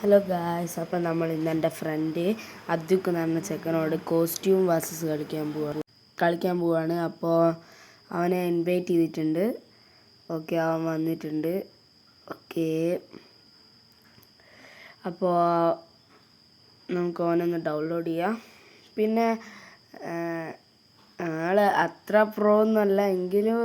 Hello guys, അപ്പം നമ്മൾ ഇന്ന് എൻ്റെ ഫ്രണ്ട് അദ്ദുക്ക് എന്ന് പറഞ്ഞ ചെക്കനോട് കോസ്റ്റ്യൂം വേഴ്സസ് കളിക്കാൻ പോവാണ്. അപ്പോൾ അവനെ ഇൻവൈറ്റ് ചെയ്തിട്ടുണ്ട്. ഓക്കെ, അവൻ വന്നിട്ടുണ്ട്. ഓക്കെ, അപ്പോൾ നമുക്ക് അവനൊന്ന് ഡൗൺലോഡ് ചെയ്യാം. പിന്നെ ആൾ അത്ര പ്രോ എന്നല്ല, എങ്കിലും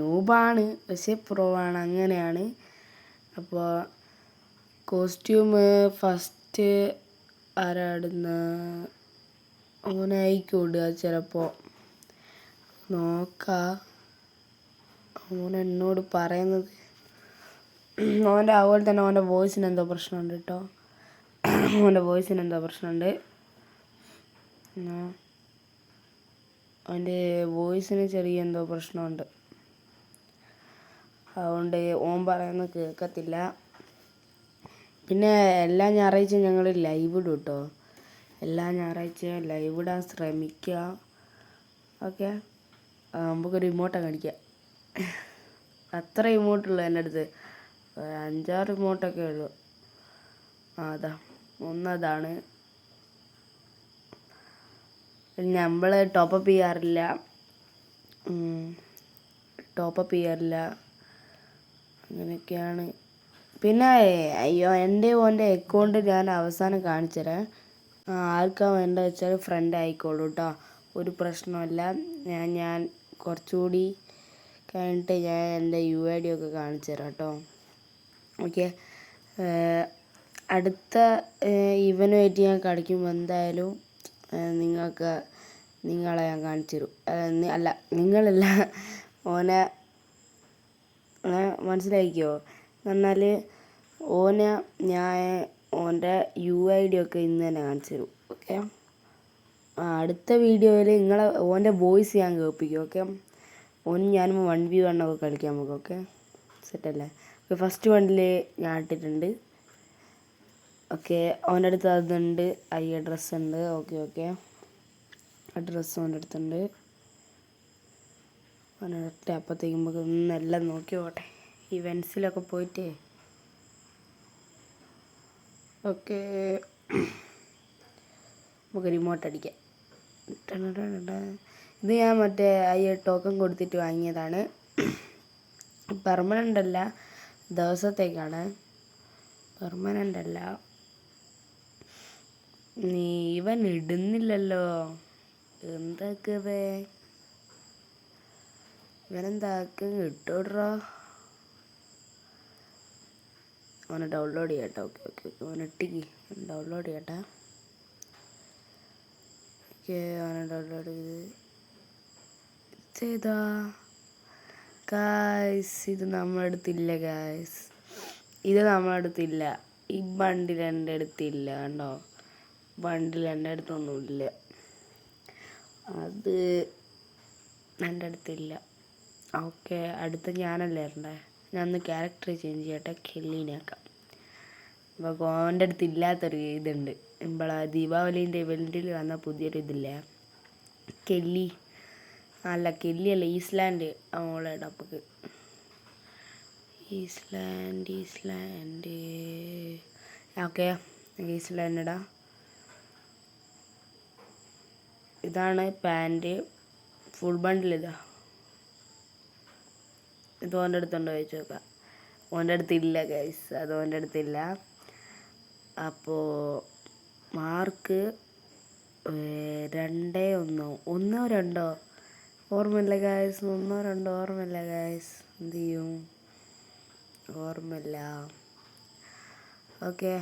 നൂബാണ്, പക്ഷേ പ്രോ ആണ്, അങ്ങനെയാണ്. അപ്പോൾ കോസ്റ്റ്യൂം ഫസ്റ്റ് ആരാടുന്ന ഓനായിക്കോടുക, ചിലപ്പോൾ നോക്കാം. ഓൻ എന്നോട് പറയുന്നത് അതുപോലെ തന്നെ ഓൻ്റെ വോയിസിന് എന്തോ പ്രശ്നമുണ്ട് കേട്ടോ. ഓൻ്റെ വോയിസിന് എന്തോ പ്രശ്നമുണ്ട്. അവൻ്റെ വോയിസിന് ചെറിയ എന്തോ പ്രശ്നമുണ്ട്. അതുകൊണ്ട് ഓൻ പറയുന്നത് കേൾക്കത്തില്ല. പിന്നെ എല്ലാ ഞായറാഴ്ചയും ഞങ്ങൾ ലൈവ് ഇടും കേട്ടോ. എല്ലാ ഞായറാഴ്ചയും ലൈവ് ഇടാൻ ശ്രമിക്കുക. ഓക്കെ, നമുക്കൊരു ഇമോട്ടൊക്കെ അടിക്കാം. അത്ര ഇമോട്ടുള്ളൂ എൻ്റെ അടുത്ത്, 5-6 ഇമോട്ടൊക്കെ ഉള്ളൂ. അതാ ഒന്നതാണ്. നമ്മൾ ടോപ്പപ്പ് ചെയ്യാറില്ല. അങ്ങനെയൊക്കെയാണ്. പിന്നെ അയ്യോ, ഓൻ്റെ അക്കൗണ്ട് ഞാൻ അവസാനം കാണിച്ചു തരാം. ആർക്കാ വേണ്ടത് വെച്ചാൽ ഫ്രണ്ട് ആയിക്കോളൂ കേട്ടോ, ഒരു പ്രശ്നമല്ല. ഞാൻ കുറച്ചുകൂടി കഴിഞ്ഞിട്ട് ഞാൻ എൻ്റെ UID ഒക്കെ കാണിച്ചു തരാം കേട്ടോ. ഓക്കെ, അടുത്ത ഇവനുമായിട്ട് ഞാൻ കളിക്കുമ്പോൾ എന്തായാലും നിങ്ങളെ ഞാൻ കാണിച്ചു തരും. അല്ല, നിങ്ങളല്ല, ഓനെ മനസ്സിലാക്കിയോ എന്നാൽ ഞാൻ ഓൻ്റെ UID ഒക്കെ ഇന്ന് തന്നെ കാണിച്ചു തരും. ഓക്കെ, അടുത്ത വീഡിയോയിൽ ഓൻ്റെ വോയിസ് ഞാൻ കേൾപ്പിക്കും. ഓക്കെ, ഞാനും 1v1 ഒക്കെ കളിക്കാൻ പോകും. ഓക്കെ, സെറ്റല്ലേ? ഓക്കെ, ഫസ്റ്റ് വണ്ടിൽ ഞാൻ ഇട്ടിട്ടുണ്ട്. ഓക്കെ, അവൻ്റെ അടുത്ത് അതുണ്ട്, ഡ്രസ്സ് ഉണ്ട്. ഓക്കെ, ആ ഡ്രസ്സ് അവൻ്റെ അടുത്തുണ്ട്. അവനൊക്കെ അപ്പോഴത്തേക്കും നമുക്ക് ഒന്നെല്ലാം നോക്കി പോട്ടെ, ഇവൻസിലൊക്കെ പോയിട്ടേ. ഓക്കെ, നമുക്ക് റിമോട്ട് അടിക്കാം. ഇത് ഞാൻ മറ്റേ ടോക്കൺ കൊടുത്തിട്ട് വാങ്ങിയതാണ്. പെർമനൻ്റ് അല്ല, ദിവസത്തേക്കാണ്. പെർമനൻ്റ് അല്ല. ഇവൻ ഇടുന്നില്ലല്ലോ, എന്താക്കവേ ഇവനെന്താക്കും ഇട്ടോട്രോ. അവനെ ഡൗൺലോഡ് ചെയ്യട്ടെ. ഓക്കെ, അവനിട്ടിക്ക് ഡൗൺലോഡ് ചെയ്യട്ടെ. ഓക്കെ, അവനെ ഡൗൺലോഡ് ചെയ്താ ഗായ്സ്. ഇത് നമ്മുടെ അടുത്തില്ല ഗായ്സ്, ഇത് നമ്മുടെ അടുത്തില്ല. ഈ ബണ്ടിൽ എൻ്റെ അടുത്തില്ല കണ്ടോ, ബണ്ടിൽ എൻ്റെ അടുത്തൊന്നുമില്ല, അത് എൻ്റെ അടുത്തില്ല. ഓക്കെ, അടുത്ത ഞാനല്ലേ വരണ്ടേ. ഞാൻ ഒന്ന് ക്യാരക്ടർ ചേഞ്ച് ചെയ്യട്ടെ, കെല്ലീനാക്കാം. അപ്പോൾ ഓൻ്റെ അടുത്ത് ഇല്ലാത്തൊരു ഇതുണ്ട്. നമ്മളെ ദീപാവലീൻ്റെ ഇവൻറ്റിൽ വന്ന പുതിയൊരു ഇതില്ലേ, കെല്ലി അല്ല, ഈസ്ലാൻഡ്. അവളെ ഡപ്പക്ക് ഈസ്ലാൻഡ്. ഓക്കെ, ഈസ്ലാൻഡ് ഇടാം. ഇതാണ് പാൻറ്, ഫുൾ ബണ്ടിൽ ഇതാ. ഇത് ഓൻ്റെ അടുത്തുണ്ടോ ചോദിച്ചു നോക്കാം. ഓൻ്റെ അടുത്തില്ല ഗൈസ്, അത് ഓൻ്റെ അടുത്തില്ല. അപ്പോൾ മാർക്ക് 2-1 ഓർമ്മയില്ല ഗൈസ്, 1-2 ഓർമ്മയില്ല ഗൈസ്, എന്ത് ചെയ്യും, ഓർമ്മയില്ല. ഓക്കെ,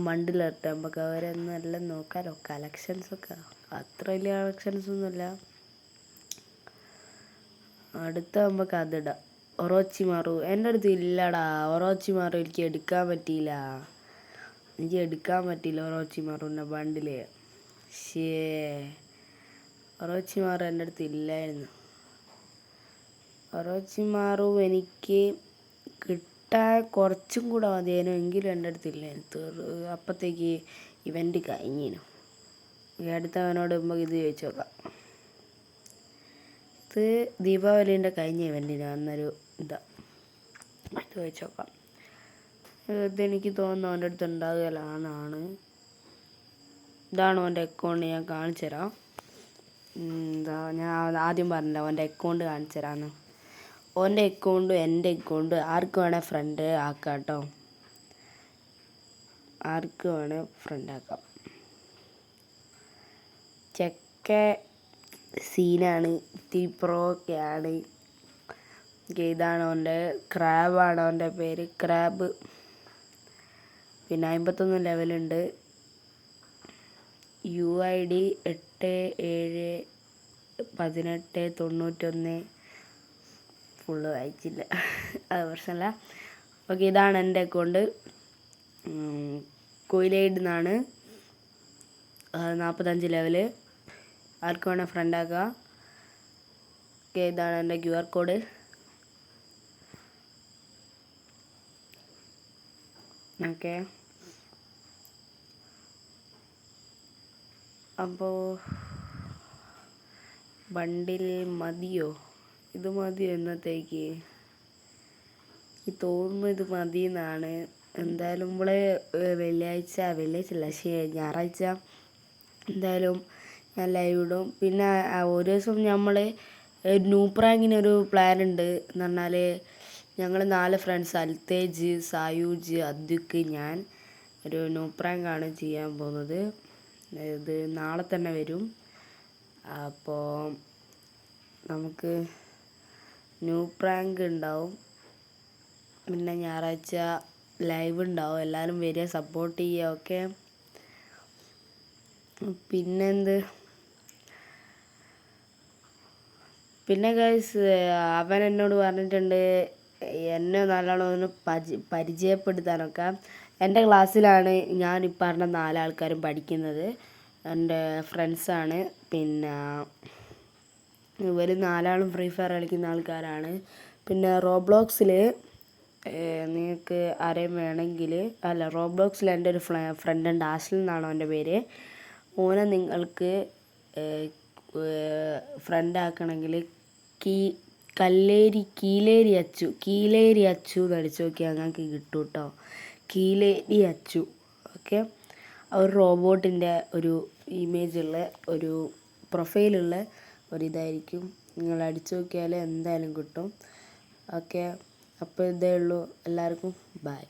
മണ്ടിലിട്ട് നമുക്ക് അവരെന്നെല്ലാം നോക്കാമല്ലോ. കളക്ഷൻസൊക്കെ അത്ര വലിയ കളക്ഷൻസൊന്നുമില്ല. അടുത്ത നമുക്ക് അതിടാം, ഒറോച്ചിമാറു. എൻ്റെ അടുത്ത് ഇല്ലടാ ഒറോച്ചിമാറു, എനിക്ക് എടുക്കാൻ പറ്റിയില്ല ഒറോച്ചിമാറുൻ്റെ ബണ്ടിൽ. ഒറോച്ചിമാറു എൻ്റെ അടുത്ത് ഇല്ലായിരുന്നു. ഒറോച്ചിമാറു എനിക്ക് കിട്ടാൻ കുറച്ചും കൂടെ മതിയേനു, എങ്കിലും എൻ്റെ അടുത്തില്ലായിരുന്നു. അപ്പോഴത്തേക്ക് ഇവൻ്റ് കഴിഞ്ഞിനു. അടുത്തവനോട് നമുക്ക് ഇത് ചോദിച്ചു നോക്കാം. ഇത് ദീപാവലീൻ്റെ കഴിഞ്ഞ ഇവൻറ്റിന് വന്നൊരു ഇതാ, ഇത് ചോദിച്ചു നോക്കാം. ഇതെനിക്ക് തോന്നുന്നു അവൻ്റെ അടുത്ത് ഉണ്ടാകുകയില്ലാന്നാണ്. ഇതാണ് അവൻ്റെ അക്കൗണ്ട്, ഞാൻ കാണിച്ചു തരാം. ഞാൻ ആദ്യം പറഞ്ഞില്ല അവൻ്റെ അക്കൗണ്ട് കാണിച്ചു തരാമെന്ന്. ഓൻ്റെ അക്കൗണ്ടും എൻ്റെ അക്കൗണ്ട് ആർക്ക് വേണേൽ ഫ്രണ്ട് ആക്കാം കേട്ടോ. ആർക്ക് വേണേൽ ഫ്രണ്ട് ആക്കാം. ചെക്ക സീനാണ്, ഇത്തിരി പ്രോ ഒക്കെയാണ്. ഇതാണ് അവൻ്റെ ക്രാബാണ് അവൻ്റെ പേര്, ക്രാബ്. പിന്നെ 51 ലെവലുണ്ട്. UID 871891. ഫുള്ള് വായിച്ചില്ല, അത് പ്രശ്നമല്ല. ഓക്കെ, ഇതാണ് എൻ്റെ അക്കൗണ്ട്. കൊയിലൈഡ് എന്നാണ്, 45 ലെവല്. ആർക്ക് വേണേൽ ഫ്രണ്ട് ആക്കാം. ഓക്കെ, ഇതാണ് എൻ്റെ QR കോഡ്. ഓക്കെ, അപ്പോൾ ബണ്ടിൽ മതിയോ? ഇത് മതിയോ എന്നത്തേക്ക്? എനിക്ക് തോന്നുന്നു ഇത് മതി എന്നാണ്. എന്തായാലും നമ്മൾ വെള്ളിയാഴ്ച ഞായറാഴ്ച എന്തായാലും ഞാൻ ലൈവ് ഇടും. പിന്നെ ഒരു ദിവസം നമ്മൾ നൂപ്രാങ്കിനൊരു പ്ലാൻ ഉണ്ട് എന്ന് പറഞ്ഞാൽ, ഞങ്ങൾ 4 ഫ്രണ്ട്സ്, അൽത്തേജ്, സായൂജ്, അദ്വിക്ക്, ഞാൻ ഒരു നൂപ്രാങ്കാണ് ചെയ്യാൻ പോകുന്നത്. ഇത് നാളെ തന്നെ വരും. അപ്പോൾ നമുക്ക് നൂപ്രാങ്ക് ഉണ്ടാവും. പിന്നെ ഞായറാഴ്ച ലൈവ് ഉണ്ടാവും. എല്ലാവരും വരിക, സപ്പോർട്ട് ചെയ്യുക. ഓക്കെ, പിന്നെ ഗൈസ് അവൻ എന്നോട് പറഞ്ഞിട്ടുണ്ട് എന്നെ നല്ലോണം ഒന്ന് പരിചയപ്പെടുത്താനൊക്കെ. എൻ്റെ ക്ലാസ്സിലാണ് ഞാൻ ഈ പറഞ്ഞ 4 ആൾക്കാരും പഠിക്കുന്നത്. എൻ്റെ ഫ്രണ്ട്സാണ്. പിന്നെ ഇവർ 4 ആളും ഫ്രീ ഫയർ കളിക്കുന്ന ആൾക്കാരാണ്. പിന്നെ റോബ്ലോക്സിൽ നിങ്ങൾക്ക് ആരെയും വേണമെങ്കിൽ, റോബ്ലോക്സിൽ എൻ്റെ ഒരു ഫ്രണ്ട് ഉണ്ട്, ആഷിൽ എന്നാണ് അവൻ്റെ പേര്. ഓനെ നിങ്ങൾക്ക് ഫ്രണ്ട് ആക്കണമെങ്കിൽ കീലേരി അച്ചു എന്ന് അടിച്ചു നോക്കിയാൽ ഞങ്ങൾക്ക് കിട്ടും കേട്ടോ. കീലേരി അച്ചു. ഓക്കെ, ഒരു റോബോട്ടിൻ്റെ ഒരു ഇമേജുള്ള ഒരു പ്രൊഫൈലുള്ള ഒരിതായിരിക്കും. നിങ്ങൾ അടിച്ചു നോക്കിയാൽ എന്തായാലും കിട്ടും. ഓക്കെ, അപ്പോൾ ഇതേ ഉള്ളൂ. എല്ലാവർക്കും ബൈ.